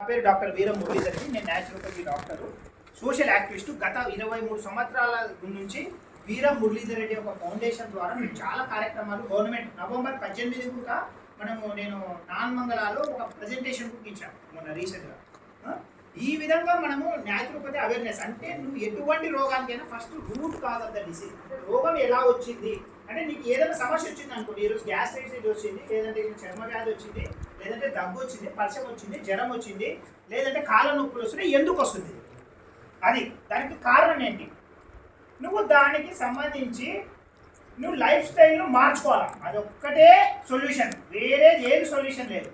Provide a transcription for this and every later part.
పేరు డాక్టర్ వీర మురళీధర్. నేను naturopathy doctor, social activist. గత 23 సంవత్సరాల నుంచి వీర మురళీధర్ రెడ్డి ఒక ఫౌండేషన్ ద్వారా మేము చాలా కార్యక్రమాలు గవర్నమెంట్ నవంబర్ 18 కూడా నేను నాన్మంగళాలో ఒక ప్రజెంటేషన్ బుక్ ఇచ్చాను మొన్న రీసెంట్గా. ఈ విధంగా మనము న్యాచురోపతి అవేర్నెస్ అంటే నువ్వు ఎటువంటి రోగానికైనా first root cause of the disease, అంటే రోగం ఎలా వచ్చింది, అంటే నీకు ఏదైనా సమస్య వచ్చింది అనుకోండి, ఈరోజు గ్యాస్ట్రైటిస్ వచ్చింది, లేదంటే చర్మ వ్యాధి వచ్చింది, లేదంటే దగ్గు వచ్చింది, పరసం వచ్చింది, జ్వరం వచ్చింది, లేదంటే కాళ్ళ నొప్పులు వస్తున్నాయి, ఎందుకు వస్తుంది, అది దానికి కారణం ఏంటి, నువ్వు దానికి సంబంధించి నువ్వు లైఫ్ స్టైల్ను మార్చుకోవాలి. అది ఒక్కటే సొల్యూషన్, వేరేది ఏది సొల్యూషన్ లేదు.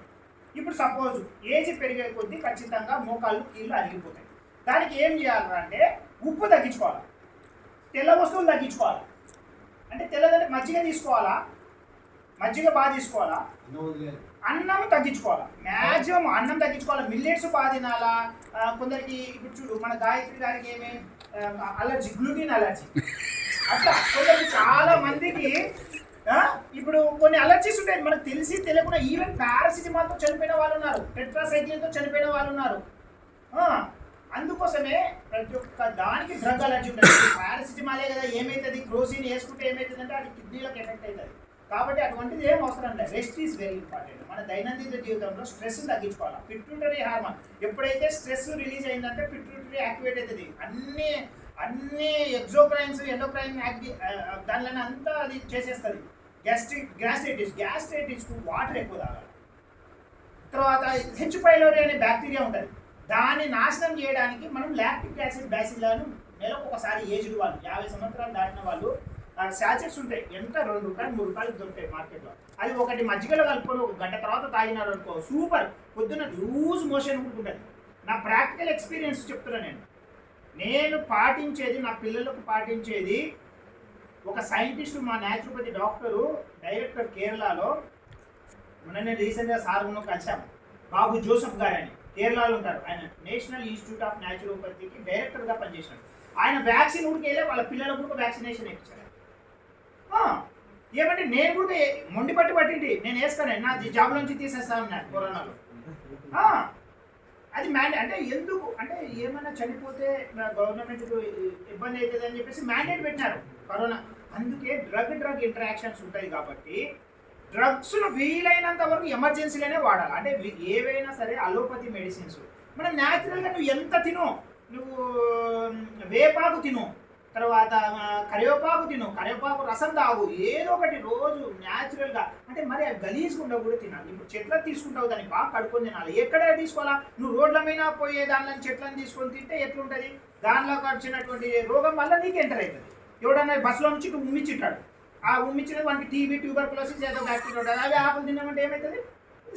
ఇప్పుడు సపోజ్ ఏజ్ పెరిగే కొద్దీ ఖచ్చితంగా మోకాళ్ళు కీళ్ళు అరిగిపోతాయి. దానికి ఏం చేయాలంటే ఉప్పు తగ్గించుకోవాలి, తెల్ల వస్తువులు తగ్గించుకోవాలి. అంటే తెల్లదంటే మజ్జిగ తీసుకోవాలా, మజ్జిగ బాగా తీసుకోవాలా, అన్నం తగ్గించుకోవాలా, మ్యాక్సిమం అన్నం తగ్గించుకోవాలా, మిల్లెట్స్ బాగా తినాలా. కొందరికి ఇప్పుడు చూడు మన గాయత్రి గారికి ఏమి అలర్జీ, గ్లూటిన్ అలర్జీ, అట్లా కొందరికి చాలా మందికి ఇప్పుడు కొన్ని అలర్జీస్ ఉంటాయి మనకు తెలిసి తెలియకుండా. ఈవెన్ పారాసిటమాల్తో చనిపోయిన వాళ్ళు ఉన్నారు, టెట్రాసైక్లిన్తో చనిపోయిన వాళ్ళు ఉన్నారు. అందుకోసమే ప్రతి ఒక్క దానికి డ్రగ్ అలర్జీ ఉంటుంది. పారాసిటమాలే కదా, ఏమవుతుంది, క్రోసిన్ వేసుకుంటే ఏమవుతుంది అంటే అది కిడ్నీలకు ఎఫెక్ట్ అవుతుంది. కాబట్టి అటువంటిది ఏం అవసరం అంటే రెస్ట్ ఈజ్ వెరీ ఇంపార్టెంట్. మన దైనందిన జీవితంలో స్ట్రెస్ తగ్గించుకోవాలి. పిట్యూటరీ హార్మోన్ ఎప్పుడైతే స్ట్రెస్ రిలీజ్ అయిందంటే పిట్యూటరీ యాక్టివేట్ అవుతుంది. అన్ని ఎగ్జోక్రైన్స్ ఎండోక్రైన్ దానిలో అంతా అది చేసేస్తుంది. గ్యాస్ట్రైటిస్కు వాటర్ ఎక్కువ తాగాలి. తర్వాత హెచ్ పైలోరీ అనే బ్యాక్టీరియా ఉంటుంది, దాన్ని నాశనం చేయడానికి మనం లాక్టిక్ యాసిడ్ బ్యాసిల్లను నెలకు ఒకసారి ఏజ్డ్ వాళ్ళు 50 సంవత్సరాలు దాటిన వాళ్ళు శాచెట్స్ ఉంటాయి, ఎంత ₹2 ₹3 దొరుకుతాయి మార్కెట్లో. అది ఒకటి మజ్జిగలో కలుపుకొని 1 గంట తర్వాత తాగినారు అనుకో, సూపర్, పొద్దున్న లూజ్ మోషన్ ఉంటుంది. నా ప్రాక్టికల్ ఎక్స్పీరియన్స్ చెప్తున్నాను. నేను పాటించేది, నా పిల్లలకు పాటించేది. ఒక సైంటిస్ట్, మా న్యాచురోపతి డాక్టరు డైరెక్టర్ కేరళలో, నేను రీసెంట్గా సార్ను కలిసాము, బాబు జోసెఫ్ గారు అని కేరళలో ఉంటారు. ఆయన నేషనల్ ఇన్స్టిట్యూట్ ఆఫ్ న్యాచురోపతికి డైరెక్టర్గా పనిచేశాడు. ఆయన వ్యాక్సిన్ ఊరికి వెళ్ళి వాళ్ళ పిల్లలకు కూడా వ్యాక్సినేషన్ ఇచ్చారు. ఏమంటే నేను కూడా మొండి పట్టింది, నేను వేస్తాను, నా జాబ్ నుంచి తీసేస్తాను నాకు కరోనాలో. అది అంటే ఎందుకు అంటే ఏమైనా చనిపోతే గవర్నమెంట్కు ఇబ్బంది అవుతుంది అని చెప్పేసి మ్యాండేట్ పెట్టినారు కరోనా. అందుకే డ్రగ్ ఇంటరాక్షన్స్ ఉంటాయి కాబట్టి డ్రగ్స్ను వీలైనంత వరకు ఎమర్జెన్సీలోనే వాడాలి. అంటే ఏవైనా సరే అలోపతి మెడిసిన్స్ మనం న్యాచురల్గా నువ్వు ఎంత తిను, నువ్వు వేపాకు తిను, తర్వాత కరివేపాకు తిను, కరివేపాకు రసం తాగు, ఏదో ఒకటి రోజు న్యాచురల్గా. అంటే మరి గలీజ్గా కూడా తినాలి. ఇప్పుడు చెట్లను తీసుకుంటావు, దాన్ని బాగా కడుక్కొని తినాలి. ఎక్కడ తీసుకోవాలా, నువ్వు రోడ్ల మీద పోయే దానిలో చెట్లను తీసుకొని తింటే ఎట్లుంటుంది, దానిలో వచ్చినటువంటి రోగం వల్ల నీకు ఎంటర్ అవుతుంది. ఎవడన్నా బస్సులో నుంచి ఉమ్మిచ్చిట్టాడు, ఆ ఉమ్మిచ్చినది వానికి టీబీ, ట్యూబర్కులోసిస్ ఏదో బ్యాక్టీరియా ఉంటుంది, అవి ఆకులు తిన్నామంటే ఏమవుతుంది,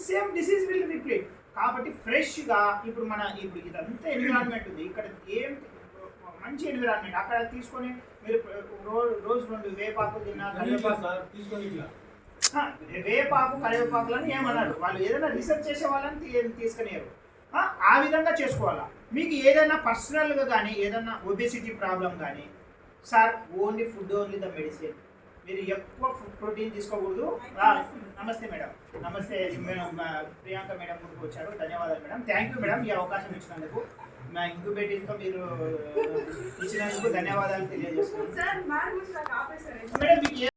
సేమ్ డిసీజ్ విల్ రిపీట్. కాబట్టి ఫ్రెష్గా ఇప్పుడు ఇదంతా ఎన్విరాన్మెంట్ ఉంది, ఇక్కడ ఏం మంచి ఎన్విరాన్మెంట్, అక్కడ తీసుకొని మీరు రోజు 2 వేపాకులు తిన్నా, వేపాకు కరివేపాకులని ఏమన్నారు వాళ్ళు, ఏదైనా రీసెర్చ్ చేసే వాళ్ళని తీసుకునేరు. ఆ విధంగా చేసుకోవాలా. మీకు ఏదైనా పర్సనల్గా కానీ ఏదైనా ఒబెసిటీ ప్రాబ్లం కానీ, sir only food only the medicine, మీరు ఎక్కువ ప్రోటీన్ తీసుకోకూడదు. నమస్తే మేడం, నమస్తే మేడం, ప్రియాంక మేడం ముందుకు వచ్చారు, ధన్యవాదాలు మేడం. థ్యాంక్ యూ మేడం, ఈ అవకాశం ఇచ్చినందుకు, నా ఇంక్యుబేటివ్తో మీరు ఇచ్చినందుకు ధన్యవాదాలు తెలియజేస్తున్నాను మేడం. మీకు